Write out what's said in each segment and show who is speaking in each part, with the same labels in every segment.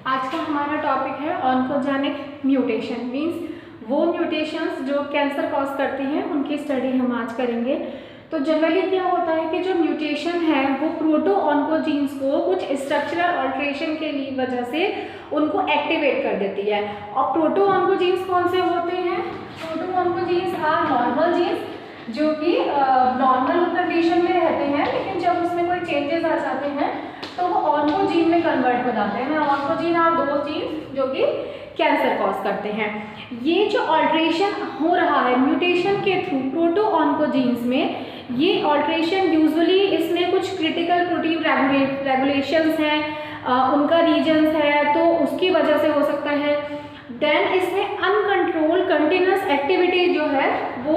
Speaker 1: आज का हमारा टॉपिक है ऑन्कोजेनिक म्यूटेशन, मींस वो म्यूटेशंस जो कैंसर कॉज करते हैं उनकी स्टडी हम आज करेंगे। तो जनरली क्या होता है कि जो म्यूटेशन है वो प्रोटो ऑन्कोजीन्स को कुछ स्ट्रक्चरल ऑल्ट्रेशन के लिए वजह से उनको एक्टिवेट कर देती है। और प्रोटो ऑन्कोजीन्स कौन से होते हैं? Proto oncogenes are normal genes जो कि नॉर्मल कंडीशन में रहते हैं, लेकिन जब उसमें कोई चेंजेस आ जाते हैं तो वो ऑन्कोजीन में कन्वर्ट हो जाते हैं। ऑन्कोजीन आर दो जीन्स जो कि कैंसर कॉज करते हैं। ये जो ऑल्ट्रेशन हो रहा है म्यूटेशन के थ्रू प्रोटो ऑन्कोजीन्स में, ये ऑल्ट्रेशन यूजुअली इसमें कुछ क्रिटिकल प्रोटीन रेगुलेशंस हैं, उनका रीजन्स है, तो उसकी वजह से हो सकता है। देन इसमें अनकंट्रोल कंटिन्यूस एक्टिविटी जो है वो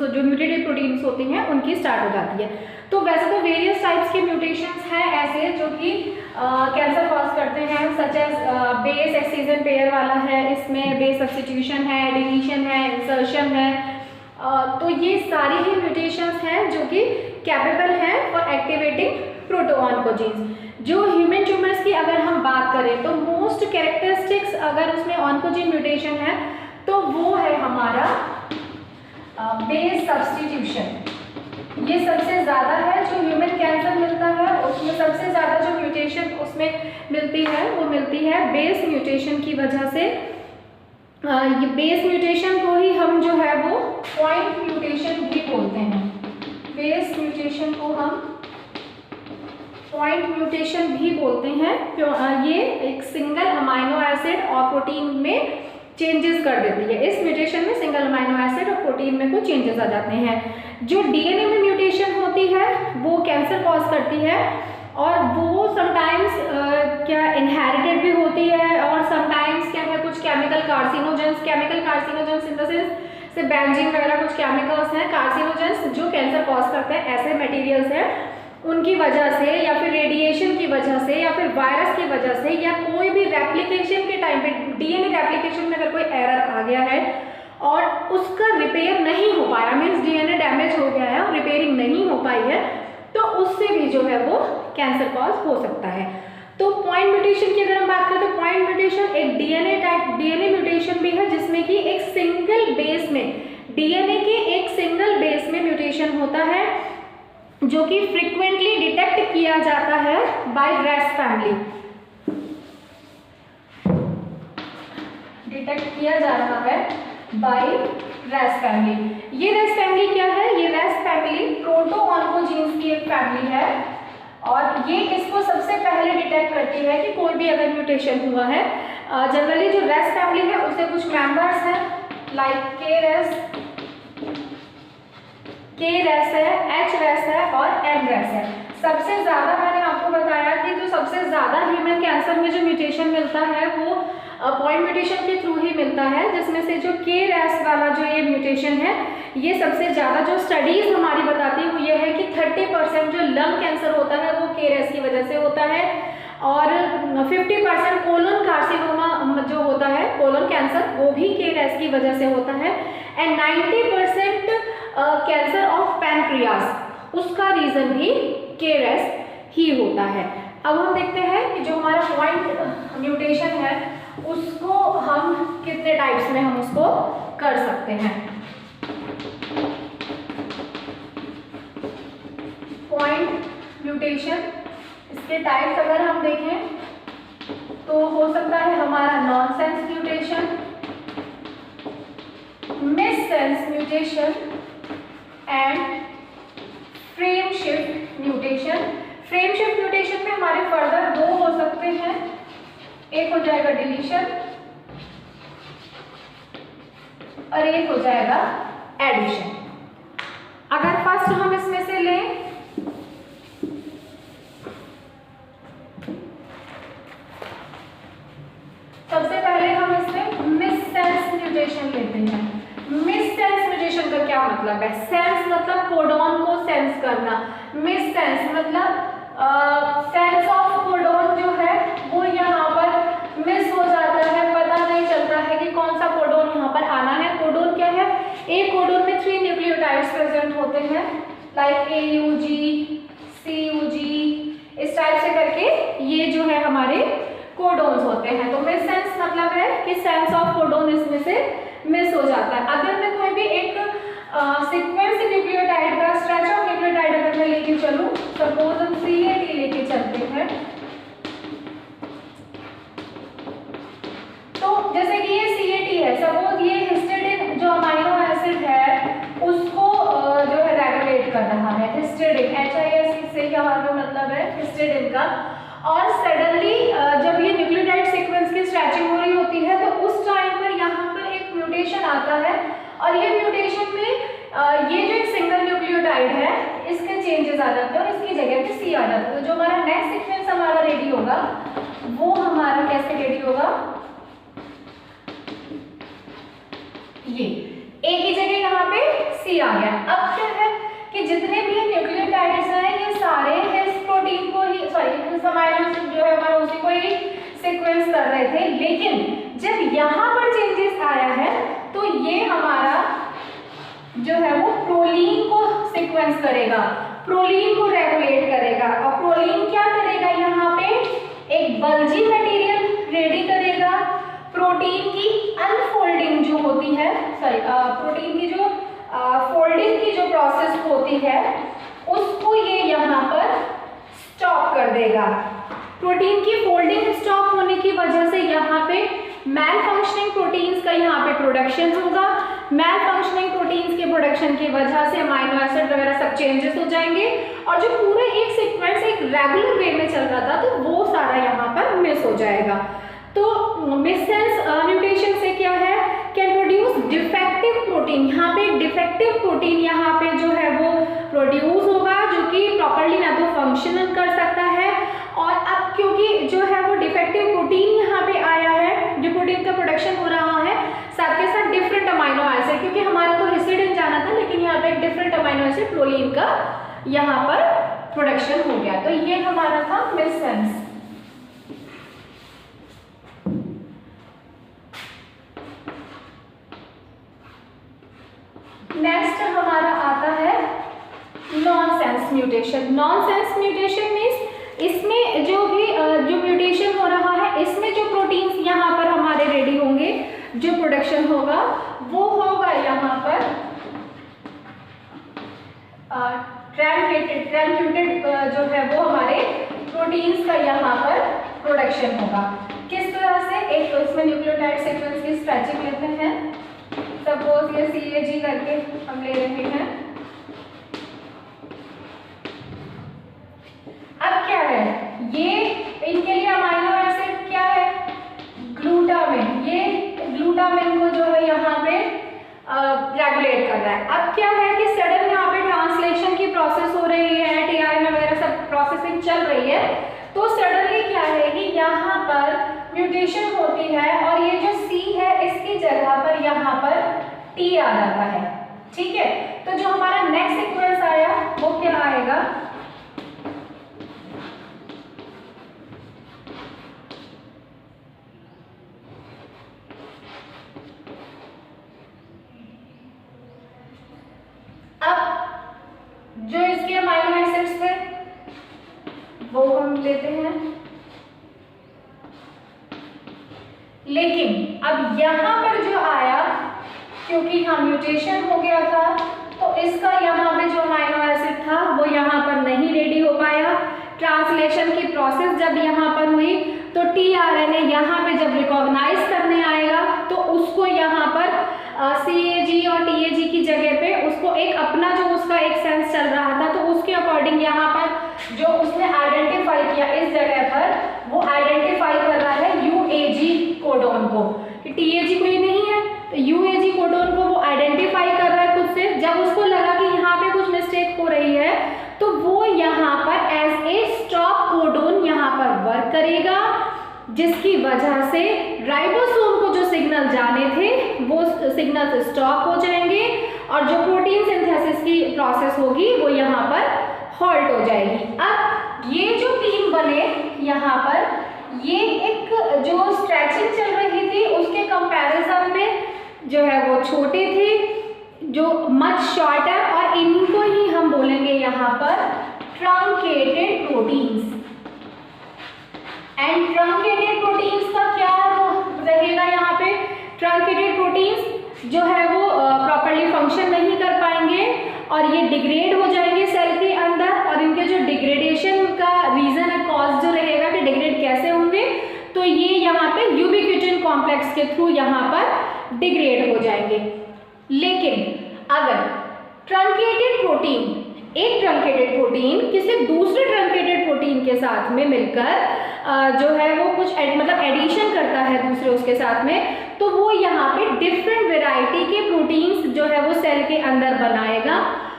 Speaker 1: जो म्यूटेटेड प्रोटीन्स होते हैं उनकी स्टार्ट हो जाती है। तो वैसे तो वेरियस टाइप्स के म्यूटेशंस हैं ऐसे जो कि कैंसर कॉज करते हैं, सच एज बेस एक्ससिजन पेयर वाला है, इसमें बेस सब्स्टिट्यूशन है, डिलीशन है, इंसर्शन है। तो ये सारी ही म्यूटेशंस हैं जो कि कैपेबल हैं फॉर एक्टिवेटिंग प्रोटो ऑन्कोजीन्स। जो ह्यूमन ट्यूमर्स की अगर हम बात करें तो मोस्ट कैरेक्टरिस्टिक्स अगर उसमें ऑन्कोजीन म्यूटेशन है तो वो है हमारा बेस सब्स्टिट्यूशन। ये सबसे ज़्यादा है जो ह्यूमन कैंसर मिलता है, उसमें सबसे ज़्यादा जो म्यूटेशन उसमें मिलती है वो मिलती है बेस म्यूटेशन की वजह से। ये बेस म्यूटेशन को ही हम जो है वो पॉइंट म्यूटेशन भी बोलते हैं। बेस म्यूटेशन को हम पॉइंट म्यूटेशन भी बोलते हैं। ये एक सिंगल अमाइनो एसिड और प्रोटीन में चेंजेस कर देती है। इस म्यूटेशन में सिंगल अमाइनो एसिड और प्रोटीन में कुछ चेंजेस आ जाते हैं। जो डीएनए में म्यूटेशन होती है वो कैंसर कॉज करती है, और वो समटाइम्स क्या इनहेरिटेड भी होती है, और समटाइम्स क्या है कुछ chemical carcinogens in the sense से बेंजीन वगैरह कुछ केमिकल्स हैं कार्सिनोजेंस जो कैंसर कॉज करते हैं। ऐसे मटेरियल्स हैं उनकी वजह से, या फिर रेडिएशन की वजह से, या फिर वायरस की वजह से, या कोई भी रेप्लिकेशन के टाइम पे डीएनए रेप्लिकेशन में अगर कोई एरर आ गया है और उसका रिपेयर नहीं हो पाया, मीन्स डीएनए डैमेज हो गया है और रिपेयरिंग नहीं हो पाई है, तो उससे भी जो है वो कैंसर कॉज हो सकता है। तो पॉइंट म्यूटेशन की अगर हम बात करें तो पॉइंट म्यूटेशन एक डीएनए म्यूटेशन भी है जिसमें कि एक सिंगल बेस में डीएनए के एक सिंगल बेस में म्यूटेशन होता है जो कि फ्रीक्वेंटली डिटेक्ट किया जाता है बाय रेस फैमिली। डिटेक्ट किया जा रहा है बाय रेस फैमिली। ये रेस फैमिली क्या है? ये रेस फैमिली प्रोटो ऑन्कोजीन्स की एक फैमिली है, और ये इसको सबसे पहले डिटेक्ट करती है कि कोई भी अगर म्यूटेशन हुआ है। जनरली जो रेस फैमिली है उससे कुछ मेंबर्स हैं लाइक के रेस है, एच रेस है और एम रेस है। सबसे ज़्यादा मैंने आपको बताया कि जो सबसे ज़्यादा ह्यूमन कैंसर में जो म्यूटेशन मिलता है वो पॉइंट म्यूटेशन के थ्रू ही मिलता है, जिसमें से जो के रेस वाला जो ये म्यूटेशन है ये सबसे ज़्यादा जो स्टडीज़ हमारी बताती है वो ये है कि 30% जो लंग कैंसर होता है वो के रेस की वजह से होता है, और 50% कोलन कार्सिनोमा जो होता है कोलन कैंसर वो भी के रेस की वजह से होता है, एंड 90% कैंसर ऑफ पैनक्रियास उसका रीज़न भी के रेस ही होता है। अब हम देखते हैं कि जो हमारा पॉइंट म्यूटेशन है उसको हम कितने टाइप्स में हम उसको कर सकते हैं। पॉइंट म्यूटेशन इसके टाइप्स अगर हम देखें तो हो सकता है हमारा nonsense mutation, missense mutation and frame shift mutation. Frame shift mutation में हमारे फर्दर दो हो सकते हैं, एक हो जाएगा डिलीशन और एक हो जाएगा एडिशन। अगर फर्स्ट हम इसमें से लें सबसे पहले हम इसमें मिससेंस म्यूटेशन लेते हैं। मिससेंस म्यूटेशन का क्या मतलब है? सेंस मतलब कोडॉन को सेंस करना, मिससेंस मतलब सेंस ऑफ कोडॉन जो है वो यहाँ पर मिस हो जाता है, पता नहीं चलता है कि कौन सा कोडॉन यहाँ पर आना है। कोडॉन क्या है? एक कोडॉन में 3 न्यूक्लियोटाइड्स प्रेजेंट होते हैं लाइक AUG, CUG, इस टाइप से करके ये जो है हमारे कोडोन्स होते हैं। तो मिस सेंस मतलब है कि सेंस ऑफ कोडोन इसमें से मिस हो जाता है। अगर मैं कोई भी एक सीक्वेंस न्यूक्लियोटाइड का स्ट्रेच ऑफ न्यूक्लियोटाइड अगर मैं लेके चलूं, सपोज हम CAT लेके चलते हैं, तो जैसे कि ये CAT है, सपोज ये हिस्टिडीन जो अमाइनो एसिड है उसको जो है रेगुलेट कर रहा है, हिस्टिडीन HIS से यहाँ पे मतलब है हिस्टिडीन का। और सडनली जब ये न्यूक्लियोटाइड सीक्वेंस की स्ट्रेचिंग हो रही होती है तो उस टाइम पर यहाँ पर एक म्यूटेशन आता है, और ये म्यूटेशन में ये जो एक सिंगल न्यूक्लियोटाइड है इसके चेंजेस आ जाते हैं और इसकी जगह पे C आ जाता है। तो जो हमारा नेक्स्ट सीक्वेंस हमारा रेडी होगा वो हमारा कैसे रेडी होगा, ये A की जगह यहाँ पे C आ गया। अब क्या है कि जितने भी न्यूक्लियोटाइड्स हैं ये सारे इस प्रोटीन को ही अमाइनो एसिड जो है हमारा उसी को ही सीक्वेंस कर रहे थे, लेकिन जब यहाँ पर चेंजेस आया है तो ये हमारा जो है वो प्रोलीन को सीक्वेंस करेगा, प्रोलीन को रेगुलेट करेगा। और प्रोलीन क्या करेगा, यहाँ पे एक बल्जी मटेरियल रेडी करेगा, प्रोटीन की अनफोल्डिंग जो होती है, प्रोटीन की जो फोल्डिंग की जो प्रोसेस होती है उसको ये यहाँ पर स्टॉप कर देगा। प्रोटीन की फोल्डिंग स्टॉप होने की वजह से यहाँ पे मैल फंक्शनिंग प्रोटीन्स का यहाँ पे प्रोडक्शन होगा। मैल फंक्शनिंग प्रोटीन्स के प्रोडक्शन की वजह से अमाइनो एसिड वगैरह सब चेंजेस हो जाएंगे, और जो पूरा एक सीक्वेंस एक रेगुलर वे में चल रहा था तो वो सारा यहाँ पर मिस हो जाएगा। तो मिस सेंस म्यूटेशन से क्या है, कैन प्रोड्यूस डिफेक्टिव प्रोटीन। यहाँ पे एक डिफेक्टिव प्रोटीन यहाँ पे जो है वो प्रोड्यूस होगा जो कि प्रॉपर्ली ना तो फंक्शन कर सकता है, और अब क्योंकि जो है वो डिफेक्टिव प्रोटीन यहाँ पे आया है, जो प्रोटीन का प्रोडक्शन हो रहा है साथ के साथ डिफरेंट अमाइनो एसिड, क्योंकि हमारा तो हिस्टिडीन जाना था लेकिन यहाँ पे एक डिफरेंट अमाइनो एसिड प्रोलीन का यहाँ पर प्रोडक्शन हो गया। तो ये हमारा था मिस सेंस। नेक्स्ट हमारा आता है nonsense mutation. Nonsense mutation means इसमें जो भी जो म्यूटेशन हो रहा है इसमें जो प्रोटीन्स यहाँ पर हमारे रेडी होंगे, जो प्रोडक्शन होगा वो होगा यहाँ पर ट्रांसक्यूटेड जो है वो हमारे प्रोटीन्स का यहाँ पर प्रोडक्शन होगा। किस तरह से, एक तो इसमें न्यूक्लियोटाइड सीक्वेंस की स्ट्रेचिंग लेते हैं, सपोज ये CAG करके हम ले रहे हैं। अब क्या है, ये इनके लिए अमाइनो एसिड क्या है, ग्लूटामिन। ये ग्लूटामिन को जो है यहाँ पे रेगुलेट कर रहा है। अब क्या है कि सडन यहाँ पे ट्रांसलेशन की प्रोसेस हो रही है, tRNA वगैरह सब प्रोसेसिंग चल रही है, तो सडनली क्या है कि यहाँ पर म्यूटेशन होती है और ये जो C है इसकी जगह पर यहाँ पर T आ जाता है। ठीक है, तो जो हमारा नेक्स्ट सीक्वेंस आया वो क्या आएगा, अब जो इसके अमाइनो एसिड्स थे वो हम लेते हैं, लेकिन अब यहाँ पर जो आया क्योंकि यहाँ म्यूटेशन हो गया था तो इसका यहाँ पे जो अमाइनो एसिड था वो यहाँ पर नहीं रेडी हो पाया। ट्रांसलेशन की प्रोसेस जब यहाँ पर हुई तो tRNA यहाँ पे जब रिकॉग्नाइज करने आएगा तो उसको यहाँ पर CAG और TAG की जगह पे उसको एक अपना जो उसका एक सेंस चल रहा था तो उसके अकॉर्डिंग यहाँ पर जो उसने आइडेंटिफाई किया इस जगह पर वो आइडेंटिफाई कर रहा है UAG कोडोन को, कि TAG कोई नहीं है तो UAG कोडोन को वो आइडेंटिफाई कर रहा है खुद से। जब उसको लगा कि यहाँ पे कुछ मिस्टेक हो रही है तो वो यहाँ पर एज ए स्टॉप कोडोन यहाँ पर वर्क करेगा, जिसकी वजह से राइबोसोम को जो सिग्नल जाने थे वो सिग्नल स्टॉप हो जाएंगे और जो प्रोटीन सिंथेसिस की प्रोसेस होगी वो यहाँ पर हॉल्ट हो जाएगी। अब ये जो टीम बने यहाँ पर, ये एक जो स्ट्रेचिंग चल रही थी उसके कंपैरिजन में जो है वो छोटे थे, जो मच शॉर्टर, और इनको ही हम बोलेंगे यहाँ पर truncated proteins. And truncated protein और ये डिग्रेड हो जाएंगे सेल के अंदर, और इनके जो डिग्रेडेशन का रीजन है, कॉज जो रहेगा कि डिग्रेड कैसे होंगे, तो ये यहाँ पे यूबिक्विटिन कॉम्प्लेक्स के थ्रू यहाँ पर डिग्रेड हो जाएंगे। लेकिन अगर ट्रंकेटेड प्रोटीन, एक ट्रंकेटेड प्रोटीन किसी दूसरे ट्रंकेटेड प्रोटीन के साथ में मिलकर जो है वो कुछ मतलब एडिशन करता है दूसरे उसके साथ में, तो वो यहाँ पे डिफरेंट वेराइटी के प्रोटीन्स जो है वो सेल के अंदर बनाएगा।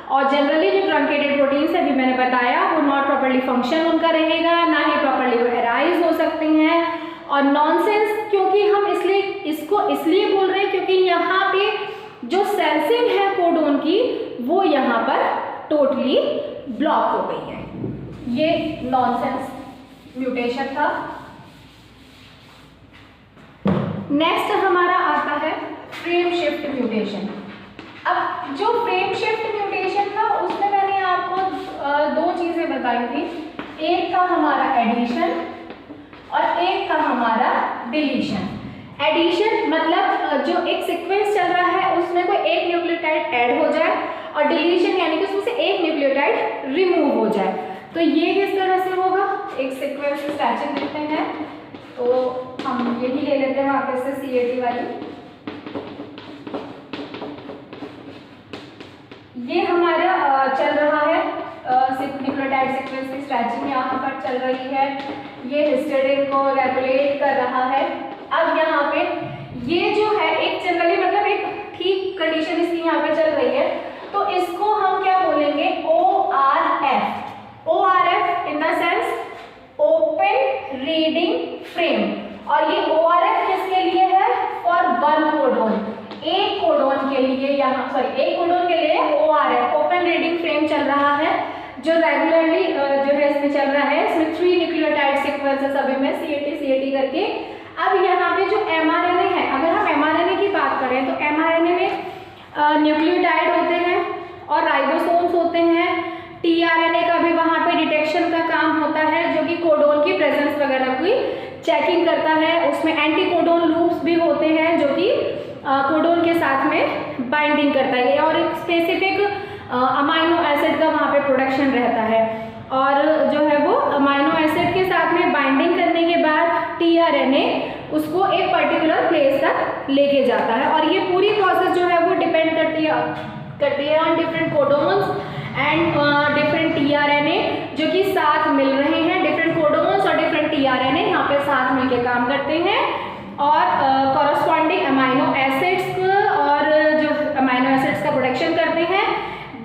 Speaker 1: और जनरली जो ट्रंकेटेड प्रोटीन्स है, अभी मैंने बताया, वो नॉट प्रॉपर्ली फंक्शन उनका रहेगा, ना ही प्रॉपर्ली वो एराइज हो सकते हैं। और नॉनसेंस क्योंकि हम इसलिए बोल रहे हैं क्योंकि यहाँ पे जो सेंसिंग है कोडोन की वो यहाँ पर टोटली ब्लॉक हो गई है। ये नॉनसेंस म्यूटेशन था। नेक्स्ट हमारा आता है फ्रेम शिफ्ट म्यूटेशन। अब जो फ्रेम शिफ्ट म्यूटेशन था उसमें मैंने आपको दो चीजें बताई थी, एक था हमारा एडिशन और एक था हमारा डिलीशन। एडिशन मतलब जो एक सीक्वेंस चल रहा है उसमें कोई एक न्यूक्लियोटाइड ऐड हो जाए, और डिलीशन यानी कि उसमें से एक न्यूक्लियोटाइड रिमूव हो जाए। तो ये किस तरह से होगा, एक सीक्वेंस स्ट्रैचिंग देखते हैं, तो हम यही ले लेते हैं वापस से CAT वाली। ये हमारा चल रहा है न्यूक्लियोटाइड सीक्वेंस की स्ट्रैचिंग यहाँ पर चल रही है, ये हिस्टीडीन को रेगुलेट कर रहा है। अब यहाँ पे ये जो है एक जनरली मतलब एक ठीक कंडीशन इसकी यहाँ पे चल रही है, तो इसको हम क्या बोलेंगे, ORF। ORF in the sense open reading frame, और ये ORF किसके लिए है, फॉर वन कोडोन, एक कोडोन के लिए, यहाँ सॉरी एक कोडोन के लिए ORF ओपन रीडिंग फ्रेम चल रहा है, जो रेगुलरली जो है इसमें चल रहा है। इसमें 3 न्यूक्लियोटाइड सीक्वेंसेस सभी में CAT करके। अब यहाँ पे जो mRNA है, अगर हम mRNA की बात करें तो mRNA में न्यूक्लियोटाइड होते हैं और राइबोसोम्स होते हैं। tRNA का भी वहाँ पे डिटेक्शन का काम होता है, जो कि कोडोन की प्रेजेंस वगैरह की चेकिंग करता है। उसमें एंटी कोडोन लूप्स भी होते हैं जो कि कोडोन के साथ में बाइंडिंग करता है, और एक स्पेसिफिक अमाइनो एसिड का वहाँ पे प्रोडक्शन रहता है। और जो है वो अमाइनो एसिड के साथ में बाइंडिंग करने के बाद tRNA उसको एक पर्टिकुलर प्लेस तक लेके जाता है, और ये पूरी प्रोसेस जो है वो डिपेंड करती है on different codons and different tRNA जो कि साथ मिल रहे हैं। डिफरेंट कोडोन्स और डिफरेंट tRNA यहाँ पे साथ मिलके काम करते हैं, और कॉरस्पॉन्डिंग अमाइनो एसिड्स और जो अमाइनो एसिड्स का प्रोडक्शन करते हैं,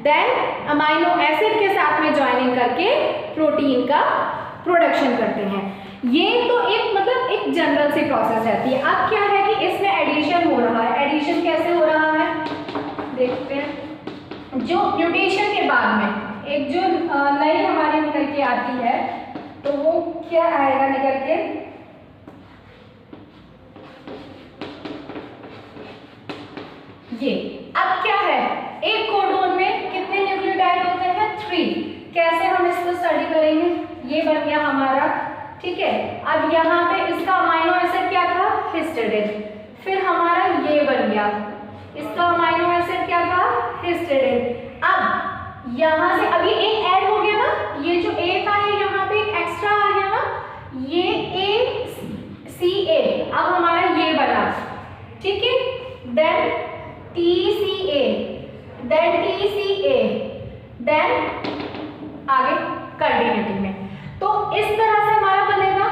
Speaker 1: देन अमाइनो एसिड के साथ में ज्वाइनिंग करके प्रोटीन का प्रोडक्शन करते हैं। ये तो एक मतलब एक जनरल सी प्रोसेस रहती है। अब क्या है कि इसमें एडिशन हो रहा है। एडिशन कैसे हो रहा है देखते हैं। जो म्यूटेशन के बाद में एक जो नई हमारी निकल के आती है, तो वो क्या आएगा निकल के, ये। अब क्या है, एक कोडोन में कितने न्यूक्लियोटाइड होते हैं, 3। कैसे हम इसको स्टडी करेंगे, ये बन गया हमारा, ठीक है। अब यहाँ पे इसका अमाइनो एसिड क्या था, हिस्टीडीन। फिर हमारा ये बन गया, इसका अमाइनो एसिड क्या था, हिस्टीडीन। अब यहाँ से अभी एक ऐड हो गया ना, ये जो A था ये यहाँ पे एक एक्स्ट्रा आ गया ना, ये ACA। अब हमारा ये बना, ठीक है। Then TCA, then TCA, then आगे कंटिन्यूटी में। तो इस तरह से हमारा बनेगा।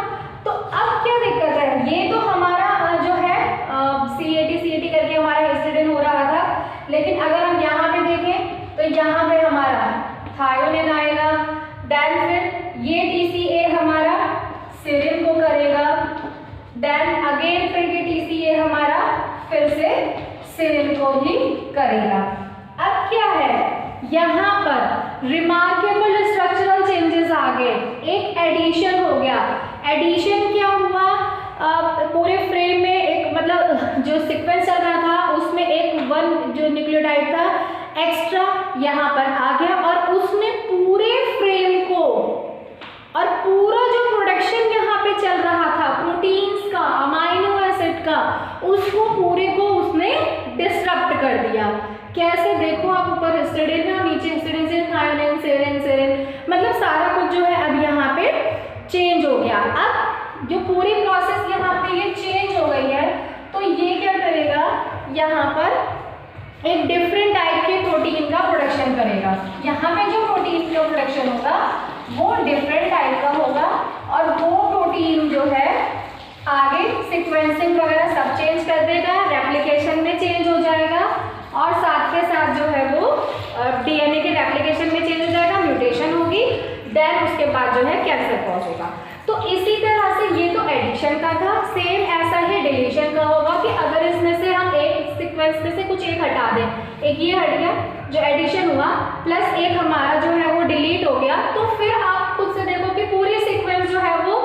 Speaker 1: तो अब क्या दिक्कत है, ये तो हमारा जो है CAT करके हमारा हिस्टीडीन हो रहा था, लेकिन अगर हम यहाँ पे देखें तो यहाँ पे हमारा थायोनिन आएगा, देन फिर ये TCA हमारा सेरिन को करेगा, देन अगेन फिर ये TCA हमारा फिर से सेरिन को ही करेगा। अब क्या है, यहाँ पर रिमार्केबल स्ट्रक्चरल चेंजेस आ गए। एक एडिशन हो गया। एडिशन क्या हुआ, पूरे फ्रेम में एक मतलब जो सीक्वेंस चल रहा था उसमें एक वन जो न्यूक्लियोटाइड था एक्स्ट्रा यहाँ पर आ गया, और उसने पूरे फ्रेम को और पूरा जो प्रोडक्शन यहाँ पे चल रहा था प्रोटीन्स का, अमाइनो एसिड का, उसको पूरे को उसने डिस्टरप्ट कर दिया। कैसे, देखो आप ऊपर हिस्टिडीन है और नीचे हिस्टिडीन से थायोनिन, सेरिन, सेरिन, मतलब सारा कुछ जो है अब यहाँ पे चेंज हो गया। अब जो पूरी प्रोसेस यहाँ पे ये चेंज हो गई है, तो ये क्या करेगा, यहाँ पर एक डिफरेंट टाइप के प्रोटीन का प्रोडक्शन करेगा। यहाँ पे जो प्रोटीन का प्रोडक्शन होगा वो डिफरेंट टाइप का होगा, और वो प्रोटीन जो है आगे सीक्वेंसिंग वगैरह सब चेंज कर देगा, रेप्लिकेशन में चेंज हो जाएगा, और साथ के साथ जो है वो डीएनए के रेप्लिकेशन में चेंज हो जाएगा, म्यूटेशन होगी, देन उसके बाद जो है कैंसर कॉज होगा। तो इसी तरह से ये तो एडिशन का था, सेम ऐसा ही डिलीशन का होगा कि अगर इसमें से हम एक सीक्वेंस में से कुछ एक हटा दें, एक ये हट गया जो एडिशन हुआ, प्लस एक हमारा जो है वो डिलीट हो गया, तो फिर आप खुद से देखो कि पूरी सीक्वेंस जो है वो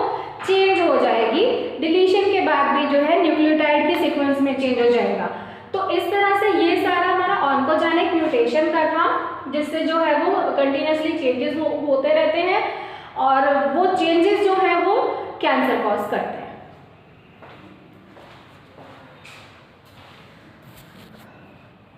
Speaker 1: चेंज हो जाएगी। डिलीशन के बाद भी जो है न्यूक्लियोटाइड की सीक्वेंस में चेंज हो जाएगा। तो इस तरह से ये सारा हमारा ऑन्कोजेनिक म्यूटेशन का था, जिससे जो है वो कंटिन्यूसली चेंजेस होते रहते हैं, और वो चेंजेस जो है वो कैंसर कॉज करते हैं।